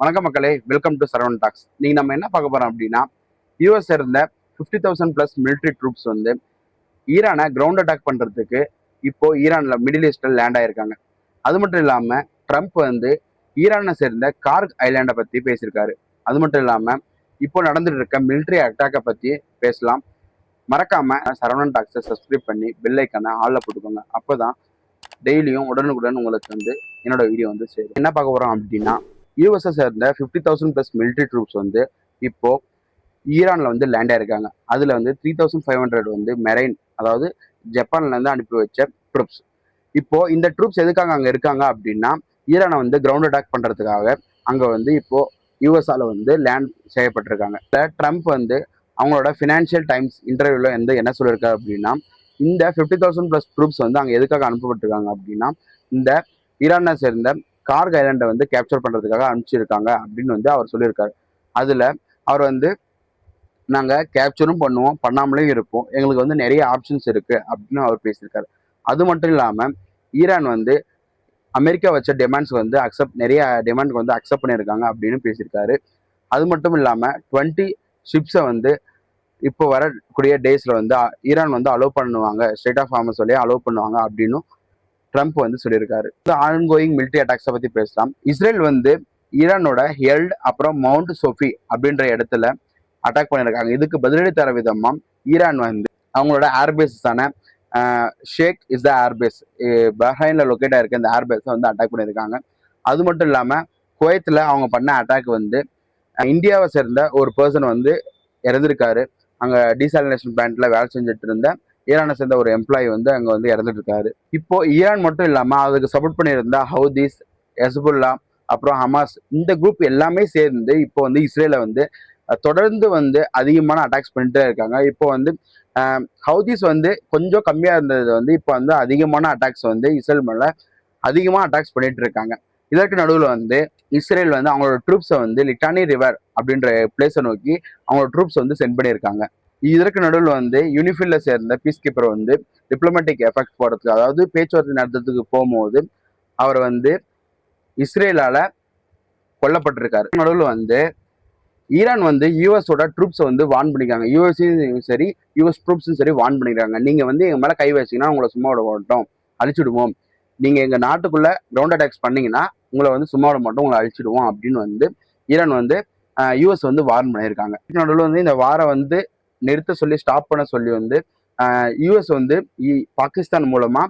வணக்கம் மக்களே, welcome to Saravanan tax. நீங்க நம்ம என்ன பார்க்க போறோம் அப்படின்னா, யூஎஸ் இருந்த 50,000 பிளஸ் மிலிட்ரி ட்ரூப்ஸ் வந்து ஈரானை கிரவுண்ட் அட்டாக் பண்றதுக்கு இப்போ ஈரான்ல மிடில் ஈஸ்ட்ல லேண்ட் ஆயிருக்காங்க. அது மட்டும் இல்லாம ட்ரம்ப் வந்து ஈரானை சேர்ந்த கார்க் ஐலாண்டை பத்தி பேசியிருக்காரு. அது மட்டும் இல்லாம இப்போ நடந்துட்டு இருக்க மிலிட்ரி அட்டாக்கை பத்தி பேசலாம். மறக்காம சரவணன் டாக்ஸை சப்ஸ்கிரைப் பண்ணி பெல் ஐக்கான ஆள்ல போட்டுக்கோங்க. அப்போதான் டெய்லியும் உடனுக்குடன் உங்களுக்கு வந்து என்னோட வீடியோ வந்து சேரும். என்ன பார்க்க போறோம் அப்படின்னா, யூஎஸ்ஐ சேர்ந்த 50,000 பிளஸ் மிலிட்ரி ட்ரூப்ஸ் வந்து இப்போ ஈரான்ல வந்து லேண்ட் ஆயிருக்காங்க. அதுல வந்து 3,500 வந்து மெரைன், அதாவது ஜப்பான்ல இருந்து அனுப்பி வச்ச ட்ரூப்ஸ். இப்போ இந்த ட்ரூப்ஸ் எதுக்காக அங்க இருக்காங்க அப்படின்னா, ஈரானை வந்து கிரவுண்ட் அட்டாக் பண்றதுக்காக அங்க வந்து இப்போ யூஎஸ்ஆல வந்து லேண்ட் செய்யப்பட்டிருக்காங்க. ட்ரம்ப் வந்து அவங்களோட ஃபினான்ஷியல் டைம்ஸ் இன்டர்வியூல வந்து என்ன சொல்லியிருக்காரு அப்படின்னா, இந்த 50,000 பிளஸ் ட்ரூப்ஸ் வந்து அங்க எதுக்காக அனுப்பப்பட்டிருக்காங்க அப்படின்னா, இந்த ஈரானை சேர்ந்த கார்க் ஐலாண்டை வந்து கேப்சர் பண்றதுக்காக அனுப்பிச்சிருக்காங்க அப்படின்னு வந்து அவர் சொல்லியிருக்காரு. அதுல அவர் வந்து நாங்க கேப்சரும் பண்ணுவோம், பண்ணாமலே இருப்போம், எங்களுக்கு வந்து நிறைய ஆப்ஷன்ஸ் இருக்கு அப்படின்னு அவர் பேசியிருக்காரு. அது மட்டும் இல்லாம ஈரான் வந்து அமெரிக்கா வச்ச டிமாண்ட்ஸ் வந்து நிறைய டிமாண்ட் வந்து அக்செப்ட் பண்ணியிருக்காங்க அப்படின்னு பேசியிருக்காரு. அது மட்டும் இல்லாம 20 ஷிப்ஸை வந்து இப்போ வரக்கூடிய டேஸ்ல வந்து ஈரான் வந்து அலோவ் பண்ணுவாங்க, ஸ்டேட் ஆஃப் ஹார்மஸ் வழியா அலோவ் பண்ணுவாங்க அப்படின்னு ட்ரம்ப் வந்து சொல்லியிருக்காரு. ஆன்கோயிங் மிலிட்டரி அட்டாக்ஸை பத்தி பேசலாம். இஸ்ரேல் வந்து ஈரானோட ஹெல்ட் அப்புறம் மவுண்ட் சோஃபி அப்படின்ற இடத்துல அட்டாக் பண்ணியிருக்காங்க. இதுக்கு பதிலடி தர விதமா ஈரான் வந்து அவங்களோட ஏர்பேஸான ஷேக் இஸ் த ஏர்பேஸ், பஹ்ரைன்ல லொக்கேட் ஆயிருக்க இந்த ஏர்பேஸை வந்து அட்டாக் பண்ணியிருக்காங்க. அது மட்டும் இல்லாம குவைத்தில் அவங்க பண்ண அட்டாக் வந்து இந்தியாவை சேர்ந்த ஒரு பர்சன் வந்து இறந்திருக்காரு. அங்க டீசாலினேஷன் பிளான்ட்ல வேலை செஞ்சுட்டு இருந்த ஈரானை சேர்ந்த ஒரு எம்ப்ளாயி வந்து அங்க வந்து இறந்துட்டு இருக்காரு. இப்போ ஈரான் மட்டும் இல்லாம அதுக்கு சப்போர்ட் பண்ணியிருந்த ஹவுதீஸ், ஹெஸ்புல்லா, அப்புறம் ஹமாஸ், இந்த குரூப் எல்லாமே சேர்ந்து இப்போ வந்து இஸ்ரேலை வந்து தொடர்ந்து வந்து அதிகமான அட்டாக்ஸ் பண்ணிட்டே இருக்காங்க. இப்போ வந்து ஹவுதீஸ் வந்து கொஞ்சம் கம்மியா இருந்தது வந்து இப்போ வந்து அதிகமான அட்டாக்ஸ் வந்து இஸ்ரேல் மேல அதிகமா அட்டாக்ஸ் பண்ணிட்டு இருக்காங்க. இதற்கு நடுவில் வந்து இஸ்ரேல் வந்து அவங்களோட ட்ரூப்ஸை வந்து லிட்டானி ரிவர் அப்படின்ற பிளேஸை நோக்கி அவங்களோட ட்ரூப்ஸ் வந்து சென்ட் பண்ணியிருக்காங்க. இதற்கு நடுவில் வந்து யூனிஃபில்ல சேர்ந்த பீஸ் கீப்பர் வந்து டிப்ளமேட்டிக் எஃபெக்ட் போறதுக்கு, அதாவது பேச்சுவார்த்தை நடத்துறதுக்கு போகும்போது அவர் வந்து இஸ்ரேலால கொல்லப்பட்டிருக்காரு. நடுவில் வந்து ஈரான் வந்து யூஎஸோட ட்ரூப்ஸை வந்து வார்ன் பண்ணிக்காங்க. யூஎஸையும் சரி யூஎஸ் ட்ரூப்ஸும் சரி வார்ன் பண்ணிக்கிறாங்க. நீங்க வந்து எங்க மேல கை வச்சீங்கன்னா உங்களை சும்மா விட மாட்டோம், அழிச்சிடுவோம். நீங்க எங்க நாட்டுக்குள்ள கிரவுண்ட் அட்டாக்ஸ் பண்ணீங்கன்னா உங்களை வந்து சும்மா விட மாட்டோம், உங்களை அழிச்சிடுவோம் அப்படின்னு வந்து ஈரான் வந்து யூஎஸ் வந்து வார்ன் பண்ணியிருக்காங்க. நடுவில் வந்து இந்த வாரை வந்து நிறுத்த சொல்லி, ஸ்டாப் பண்ண சொல்லி வந்து யூஎஸ் வந்து பாகிஸ்தான் மூலமா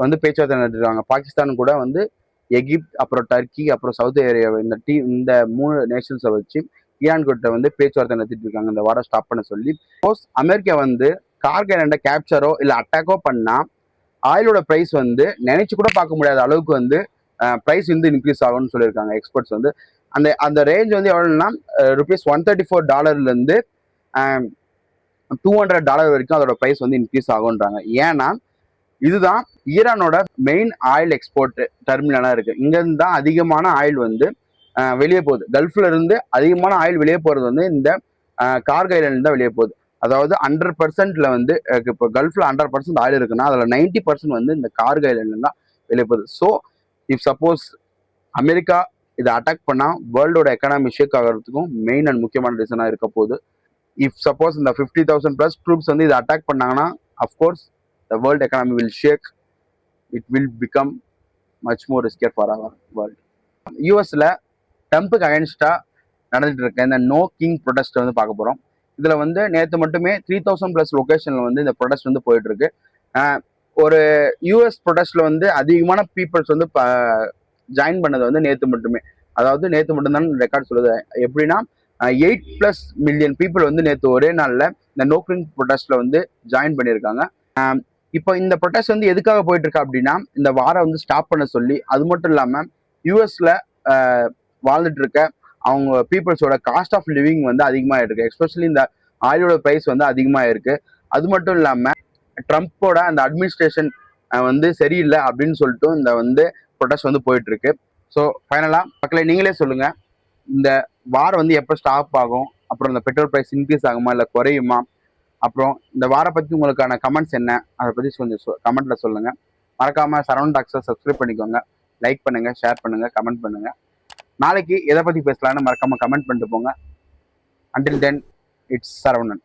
வந்து பேச்சுவார்த்தை நடத்திருக்காங்க. பாகிஸ்தான் கூட வந்து எகிப்த், அப்புறம் டர்க்கி, அப்புறம் சவுதி அரேபியா, இந்த 3 நேஷன்ஸை வச்சு ஈரான் கிட்ட வந்து பேச்சுவார்த்தை நடத்திட்டு இருக்காங்க இந்த வாரம் ஸ்டாப் பண்ண சொல்லி. அமெரிக்கா வந்து கார்க் ஐலாண்டை கேப்சரோ இல்லை அட்டாக்கோ பண்ணா ஆயிலோட பிரைஸ் வந்து நினைச்சு கூட பார்க்க முடியாத அளவுக்கு வந்து பிரைஸ் வந்து இன்க்ரீஸ் ஆகும்னு சொல்லியிருக்காங்க எக்ஸ்பர்ட்ஸ் வந்து. அந்த அந்த ரேஞ்ச் வந்து எவ்வளோன்னா ருபீஸ் $134 $200 வரைக்கும் அதோட பிரைஸ் வந்து இன்க்ரீஸ் ஆகுன்றாங்க. ஏன்னா இதுதான் ஈரானோட மெயின் ஆயில் எக்ஸ்போர்ட் டெர்மினலா இருக்கு. இங்க இருந்து தான் அதிகமான ஆயில் வந்து வெளியே போகுது. கல்ஃப்ல இருந்து அதிகமான ஆயில் வெளியே போறது வந்து இந்த கார்க் ஐலாண்ட் தான் வெளியே போகுது. அதாவது 100%ல வந்து இப்போ கல்ஃப்ல 100% ஆயில் இருக்குன்னா அதுல 90% வந்து இந்த கார்க் ஐலாண்ட்ல தான் வெளியே போகுது. ஸோ இஃப் சப்போஸ் அமெரிக்கா இதை அட்டாக் பண்ணா வேர்ல்டோட எக்கனாமி ஷேக் ஆகிறதுக்கும் மெயின் அண்ட் முக்கியமான ரீசனா இருக்க போகுது. இஃப் சப்போஸ் இந்த 50,000 பிளஸ் ட்ரூப்ஸ் வந்து இதை அட்டாக் பண்ணாங்கன்னா of course the world economy will shake. It will become much more riskier for our world. யூஎஸ்ல ட்ரம்ப்புக்கு அகைன்ஸ்டா நடந்துட்டு இருக்க இந்த நோ கிங் ப்ரொடெஸ்ட் வந்து பார்க்க போறோம். இதுல வந்து நேற்று மட்டுமே 3,000 பிளஸ் லொகேஷன்ல வந்து இந்த ப்ரொடெஸ்ட் வந்து போயிட்டு இருக்கு. ஒரு யூஎஸ் ப்ரொடெஸ்ட்ல வந்து அதிகமான பீப்புள்ஸ் வந்து ஜாயின் பண்ணது வந்து நேற்று மட்டுமே, அதாவது நேற்று மட்டும்தான் ரெக்கார்ட் சொல்லுது. எப்படின்னா 8+ மில்லியன் பீப்புள் வந்து நேற்று ஒரே நாள்ல இந்த நோ கிங் ப்ரொடெஸ்ட்ல வந்து ஜாயின் பண்ணியிருக்காங்க. இப்போ இந்த ப்ரொடெஸ்ட் வந்து எதுக்காக போயிட்டு இருக்கு அப்படின்னா இந்த வாரம் வந்து ஸ்டாப் பண்ண சொல்லி, அது மட்டும் இல்லாம யூஎஸ்ல வாழ்ந்துட்டு இருக்க அவங்க பீப்புள்ஸோட காஸ்ட் ஆஃப் லிவிங் வந்து அதிகமாக இருக்கு. எஸ்பெஷலி இந்த ஆயிலோட பிரைஸ் வந்து அதிகமாக இருக்கு. அது மட்டும் இல்லாம ட்ரம்ப்போட அந்த அட்மினிஸ்ட்ரேஷன் வந்து சரியில்லை அப்படின்னு சொல்லிட்டு இந்த வந்து ப்ரொடெஸ்ட் வந்து போயிட்டு இருக்கு. ஸோ ஃபைனலா மக்களை நீங்களே சொல்லுங்க, இந்த வாரம் வந்து எப்போ ஸ்டாப் ஆகும், அப்புறம் இந்த பெட்ரோல் பிரைஸ் இன்க்ரீஸ் ஆகுமா இல்லை குறையுமா, அப்புறம் இந்த வாரம் பற்றி உங்களுக்கான கமெண்ட்ஸ் என்ன, அதை பற்றி கொஞ்சம் கமெண்ட்ல சொல்லுங்க. மறக்காம சரவணன் டாக்ஸை சப்ஸ்கிரைப் பண்ணிக்கோங்க, லைக் பண்ணுங்க, ஷேர் பண்ணுங்க, கமெண்ட் பண்ணுங்க. நாளைக்கு எதை பத்தி பேசலாம்னு மறக்காம கமெண்ட் பண்ணிட்டு போங்க. Until then, it's Saravanan.